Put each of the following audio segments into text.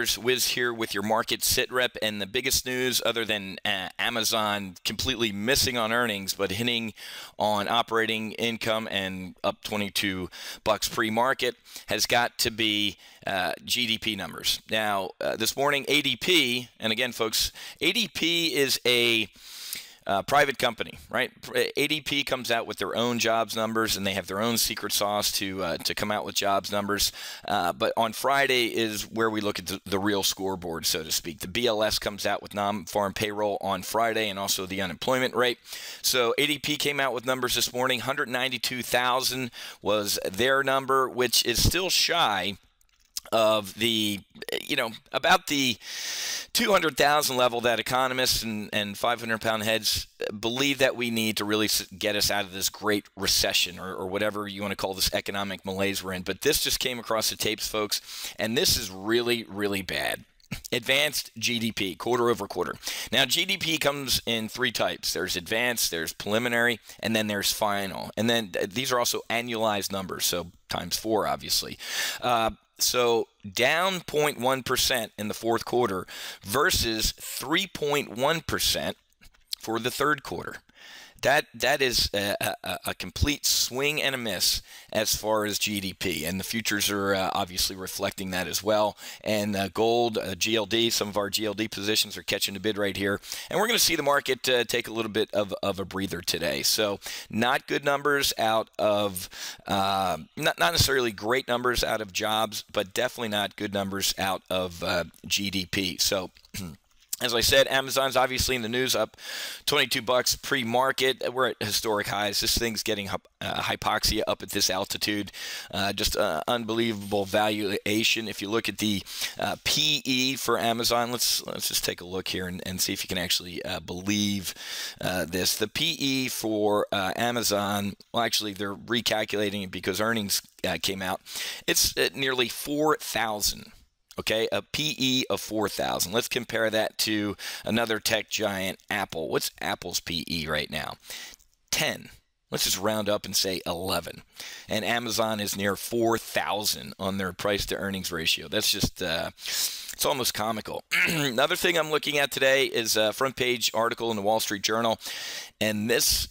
traders. Whiz here with your market SITREP, and the biggest news other than Amazon completely missing on earnings but hitting on operating income and up 22 bucks pre-market has got to be GDP numbers. Now, this morning ADP, and again folks, ADP is a private company, right? ADP comes out with their own jobs numbers, and they have their own secret sauce to come out with jobs numbers. But on Friday is where we look at the real scoreboard, so to speak. The BLS comes out with non-farm payroll on Friday, and also the unemployment rate. So ADP came out with numbers this morning. 192,000 was their number, which is still shy of the, about the 200,000 level that economists and 500-pound heads believe that we need to really get us out of this great recession or whatever you want to call this economic malaise we're in. But this just came across the tapes, folks, and this is really, really bad. Advanced GDP, quarter over quarter. Now, GDP comes in three types. There's advanced, there's preliminary, and then there's final. And then these are also annualized numbers, so times 4, obviously. So down 0.1% in the fourth quarter versus 3.1% for the third quarter. That is a complete swing and a miss as far as GDP, and the futures are obviously reflecting that as well. And gold, GLD, some of our GLD positions are catching a bid right here, and we're going to see the market take a little bit of a breather today. So not good numbers out of, not necessarily great numbers out of jobs, but definitely not good numbers out of GDP. So as I said, Amazon's obviously in the news, up 22 bucks pre-market. We're at historic highs. This thing's getting hypoxia up at this altitude. Just unbelievable valuation. If you look at the PE for Amazon, let's just take a look here and see if you can actually believe this. The PE for Amazon, well, actually, they're recalculating it because earnings came out. It's at nearly 4,000. Okay, a PE of 4,000. Let's compare that to another tech giant, Apple. What's Apple's PE right now? 10. Let's just round up and say 11. And Amazon is near 4,000 on their price to earnings ratio. That's just, it's almost comical. Another thing I'm looking at today is a front page article in the Wall Street Journal. And this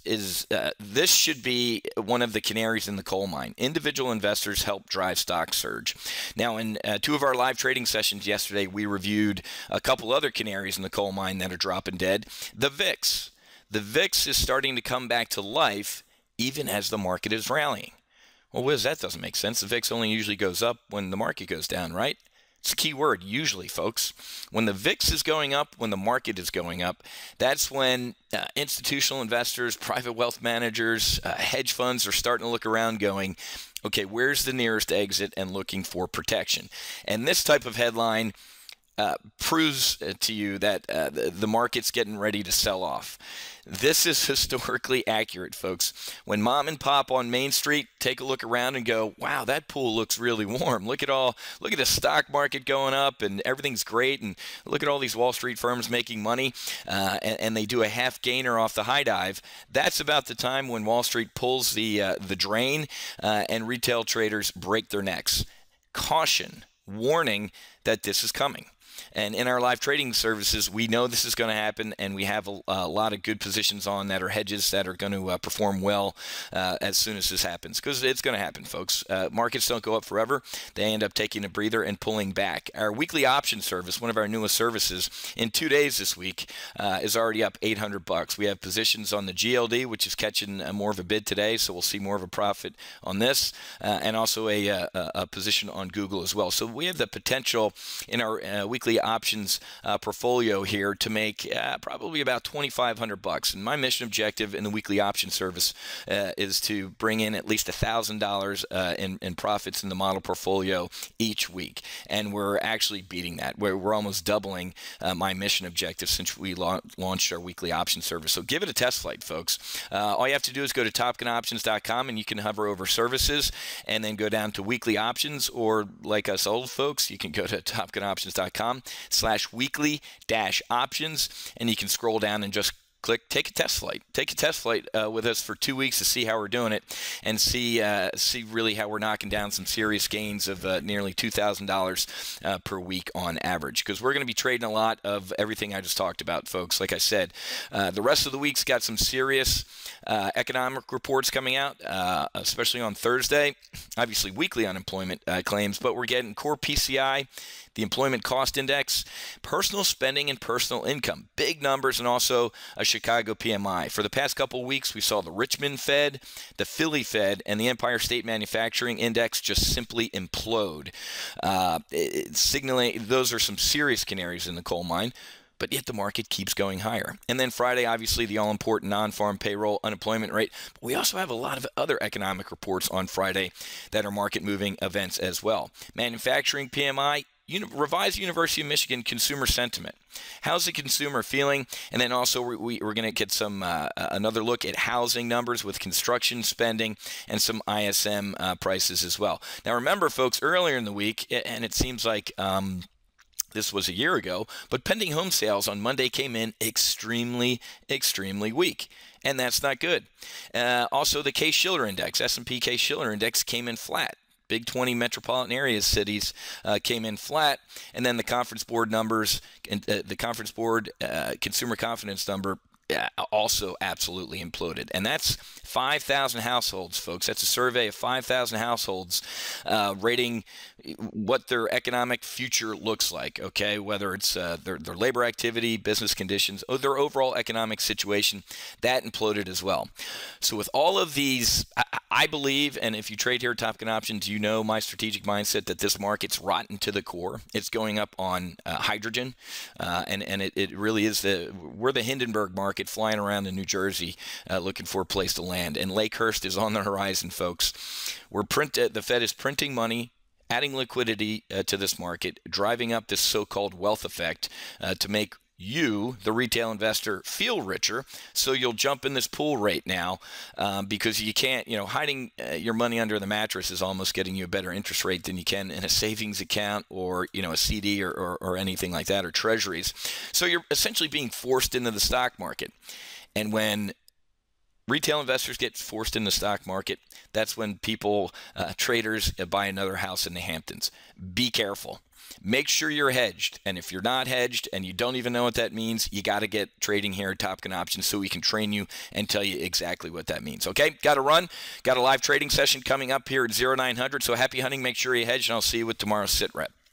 should be one of the canaries in the coal mine. Individual investors help drive stock surge. Now, in 2 of our live trading sessions yesterday, we reviewed a couple other canaries in the coal mine that are dropping dead. The VIX. The VIX is starting to come back to life even as the market is rallying. Well, Wiz, that doesn't make sense. The VIX only usually goes up when the market goes down, right? It's a key word, usually, folks. When the VIX is going up, when the market is going up, that's when institutional investors, private wealth managers, hedge funds are starting to look around going, okay, where's the nearest exit, and looking for protection. And this type of headline proves to you that the market's getting ready to sell off. This is historically accurate, folks. When mom and pop on Main Street take a look around and go, wow, that pool looks really warm. Look at the stock market going up and everything's great, and look at all these Wall Street firms making money, and they do a half gainer off the high dive. That's about the time when Wall Street pulls the drain and retail traders break their necks. Caution, warning that this is coming. And in our live trading services, we know this is going to happen, and we have a lot of good positions on that are hedges that are going to perform well as soon as this happens, because it's going to happen, folks. Markets don't go up forever. They end up taking a breather and pulling back. Our weekly option service, one of our newest services, in 2 days this week, is already up 800 bucks. We have positions on the GLD, which is catching more of a bid today, so we'll see more of a profit on this, and also a position on Google as well. So we have the potential in our weekly options portfolio here to make probably about 2,500 bucks. And my mission objective in the weekly option service is to bring in at least $1,000 in profits in the model portfolio each week. And we're actually beating that. We're almost doubling my mission objective since we launched our weekly option service. So give it a test flight, folks. All you have to do is go to topgunoptions.com, and you can hover over services and then go down to weekly options, or like us old folks, you can go to topgunoptions.com/weekly-options, and you can scroll down and just click, take a test flight. Take a test flight with us for 2 weeks to see how we're doing it and see really how we're knocking down some serious gains of nearly $2,000 per week on average, because we're going to be trading a lot of everything I just talked about, folks. Like I said, the rest of the week's got some serious economic reports coming out, especially on Thursday. Obviously, weekly unemployment claims, but we're getting core PCI, the employment cost index, personal spending and personal income, big numbers, and also a Chicago PMI. For the past couple of weeks, we saw the Richmond Fed, the Philly Fed, and the Empire State Manufacturing Index just simply implode, signaling those are some serious canaries in the coal mine. But yet the market keeps going higher. And then Friday, obviously, the all-important non-farm payroll unemployment rate. But we also have a lot of other economic reports on Friday that are market-moving events as well. Manufacturing PMI, revised University of Michigan consumer sentiment. How's the consumer feeling? And then also we're going to get some another look at housing numbers with construction spending and some ISM prices as well. Now remember, folks, earlier in the week, and it seems like this was a year ago, but pending home sales on Monday came in extremely, extremely weak. And that's not good. Also, the Case-Shiller Index, S&P Case-Shiller Index, came in flat. Big 20 metropolitan areas cities came in flat. And then the Conference Board numbers, the Conference Board consumer confidence number, also absolutely imploded. And that's 5,000 households, folks. That's a survey of 5,000 households rating what their economic future looks like, okay? Whether it's their labor activity, business conditions, or their overall economic situation, that imploded as well. So with all of these, I believe, and if you trade here at Top Gun Options, you know my strategic mindset that this market's rotten to the core. It's going up on hydrogen, and it really is we're the Hindenburg market flying around in New Jersey looking for a place to land. And Lakehurst is on the horizon, folks. The Fed is printing money, adding liquidity to this market, driving up this so-called wealth effect to make you, the retail investor, feel richer. So you'll jump in this pool rate now because you can't, hiding your money under the mattress is almost getting you a better interest rate than you can in a savings account or, a CD or anything like that, or treasuries. So you're essentially being forced into the stock market. And when retail investors get forced in the stock market, that's when traders buy another house in the Hamptons. Be careful. Make sure you're hedged. And if you're not hedged and you don't even know what that means, you got to get trading here at Top Gun Options so we can train you and tell you exactly what that means. Okay? Got to run. Got a live trading session coming up here at 0900. So happy hunting. Make sure you hedge, and I'll see you with tomorrow's SITREP.